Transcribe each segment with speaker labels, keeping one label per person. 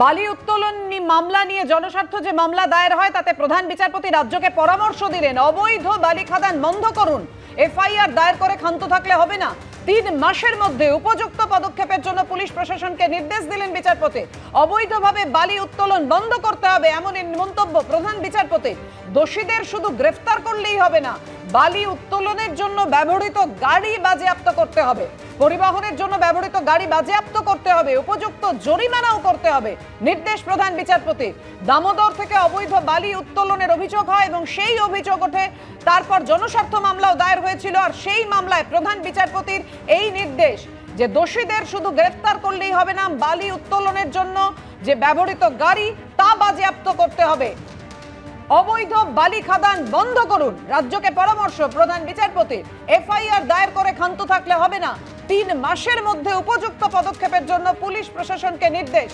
Speaker 1: বালি উত্তোলন মামলা নিয়ে জনস্বার্থ যে মামলা দায়ের হয় তাতে প্রধান বিচারপতি রাজ্যকে পরামর্শ দিলেন, অবৈধ বালি খাদান বন্ধ করুন। এফআইআর দায়ের করে ক্ষান্ত থাকলে হবে না, 3 মাসের মধ্যে উপযুক্ত পদক্ষেপের জন্য পুলিশ প্রশাসনকে নির্দেশ দিলেন বিচারপতি। অবৈধভাবে বালি উত্তোলন বন্ধ করতে হবে এমন মন্তব্য প্রধান বিচারপতি। দোষীদের শুধু গ্রেফতার করলেই হবে না, বালি উত্তোলনের জন্য ব্যবহৃত গাড়ি বাজেয়াপ্ত করতে হবে, পরিবহনের জন্য ব্যবহৃত গাড়ি বাজেয়াপ্ত করতে হবে, উপযুক্ত জরিমানাও করতে হবে নির্দেশ প্রধান বিচারপতি। দামোদর থেকে অবৈধ বালি উত্তোলনের অভিযোগ হয় এবং সেই অভিযোগ ওঠে, তারপর জনস্বার্থ মামলাও দায়ের হয়েছিল। আর সেই মামলায় প্রধান বিচারপতির এই নির্দেশ যে দোষীদের শুধু গ্রেফতার করলেই হবে না, বালি উত্তোলনের জন্য যে ব্যবহৃত গাড়ি তা বাজেয়াপ্ত করতে হবে। অবৈধ বালি খাদান বন্ধ করুন, রাজ্যকে পরামর্শ প্রধান বিচারপতির। এফআইআর দায়ের করে ক্ষান্ত থাকলে হবে না, 3 মাসের মধ্যে উপযুক্ত পদক্ষেপের জন্য পুলিশ প্রশাসনকে নির্দেশ।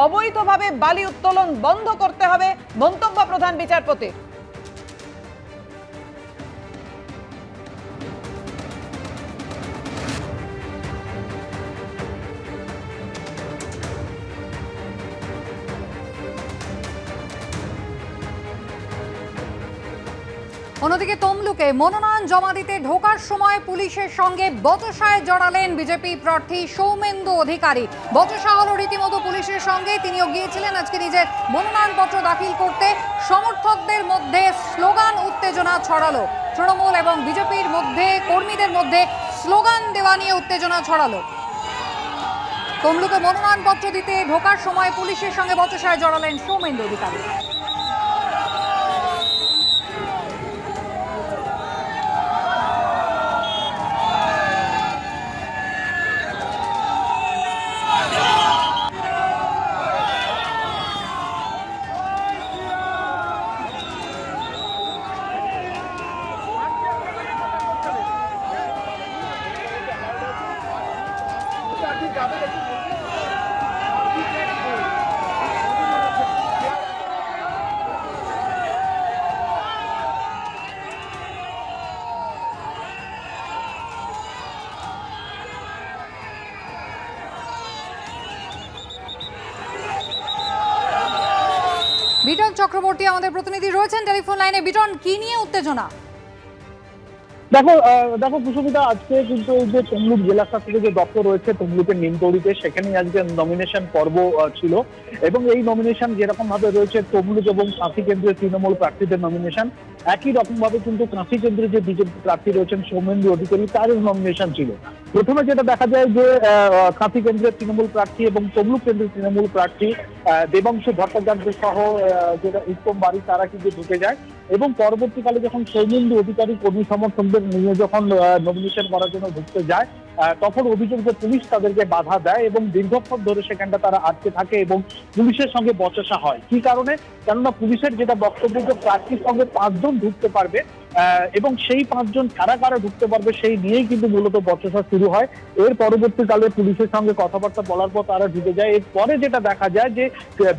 Speaker 1: অবৈধভাবে বালি উত্তোলন বন্ধ করতে হবে মন্তব্য প্রধান বিচারপতির।
Speaker 2: অন্যদিকে তমলুকে মনোনয়ন জমা দিতে ঢোকার সময় পুলিশের সঙ্গে বচসায় জড়ালেন বিজেপি প্রার্থী সৌমেন্দু অধিকারী। বচসা হলো রীতিমতো পুলিশের সঙ্গে। তিনিও গিয়েছিলেন আজকে নিজের মনোনয়নপত্র দাখিল করতে। সমর্থকদের মধ্যে স্লোগান উত্তেজনা ছড়ালো। তৃণমূল এবং বিজেপির মধ্যে কর্মীদের মধ্যে স্লোগান দেওয়া নিয়ে উত্তেজনা ছড়ালো। তমলুকে মনোনয়নপত্র দিতে ঢোকার সময় পুলিশের সঙ্গে বচসায় জড়ালেন সৌমেন্দু অধিকারী। বিটন চক্রবর্তী আমাদের প্রতিনিধি রয়েছেন টেলিফোন লাইনে। বিটন, কি নিয়ে উত্তেজনা?
Speaker 3: দেখো কুসুমিতা, আজকে কিন্তু এই যে তমলুক জেলা শাসকের যে দপ্তর রয়েছে তমলুকের নিমতৌড়িতে, সেখানেই আজকে নমিনেশন পর্ব ছিল এবং এই নমিনেশন যেরকম ভাবে রয়েছে তমলুক এবং কাঁথি কেন্দ্রের তৃণমূল প্রার্থীদের নমিনেশন, একই রকম ভাবে কিন্তু কাঁথি কেন্দ্রের যে বিজেপি প্রার্থী রয়েছেন সৌমেন্দু অধিকারী, তার নমিনেশন ছিল। প্রথমে যেটা দেখা যায় যে কাঁথি কেন্দ্রের তৃণমূল প্রার্থী এবং তমলুক কেন্দ্রের তৃণমূল প্রার্থী দেবাংশু ভট্টাচার্য সহ যেটা উত্তম বাড়ি, তারা কিন্তু ঢুকে যায় এবং পরবর্তীকালে যখন সৌমেন্দু অধিকারী কর্মী সমর্থকদের নিয়ে যখন নমিনেশন করার জন্য ঢুকতে যায়, তখন অভিযোগ যে পুলিশ তাদেরকে বাধা দেয় এবং দীর্ঘক্ষণ ধরে সেখানটা তারা আটকে থাকে এবং পুলিশের সঙ্গে বচসা হয়। কি কারণে? কেননা পুলিশের যেটা বক্তব্য যে প্রার্থীর সঙ্গে 5 জন ঢুকতে পারবে এবং সেই 5 জন কারা কারা ঢুকতে পারবে সেই নিয়েই কিন্তু মূলত বচসা শুরু হয়। এর পরবর্তীকালে পুলিশের সঙ্গে কথাবার্তা বলার পর তারা ঢুকে যায়। এরপরে যেটা দেখা যায় যে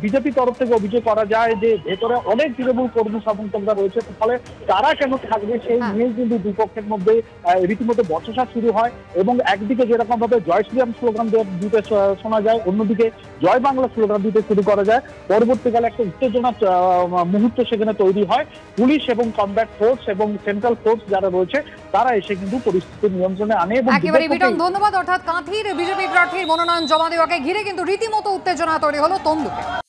Speaker 3: বিজেপি তরফ থেকে অভিযোগ করা যায় যে ভেতরে অনেক তৃণমূল কর্মী সমর্থকরা রয়েছে, ফলে তারা কেন থাকবে সেই নিয়েই কিন্তু দুপক্ষের মধ্যে রীতিমতো বচসা শুরু হয় এবং একদিকে যেরকম ভাবে জয় শ্রীরাম স্লোগান দিতে শোনা যায়, অন্যদিকে জয় বাংলা স্লোগান দিতে শুরু করা যায়। পরবর্তীকালে একটা উত্তেজনা মুহূর্ত সেখানে তৈরি হয়। পুলিশ এবং কমব্যাট ফোর্স এবং সেন্ট্রাল ফোর্স যারা রয়েছে তারা এসে কিন্তু পরিস্থিতি নিয়ন্ত্রণে আনে।
Speaker 2: একেবারে বিটন, ধন্যবাদ। অর্থাৎ কাঁথির বিজেপি প্রার্থীর মনোনয়ন জমা দেওয়াকে ঘিরে কিন্তু রীতিমতো উত্তেজনা তৈরি হলো তমলুকে।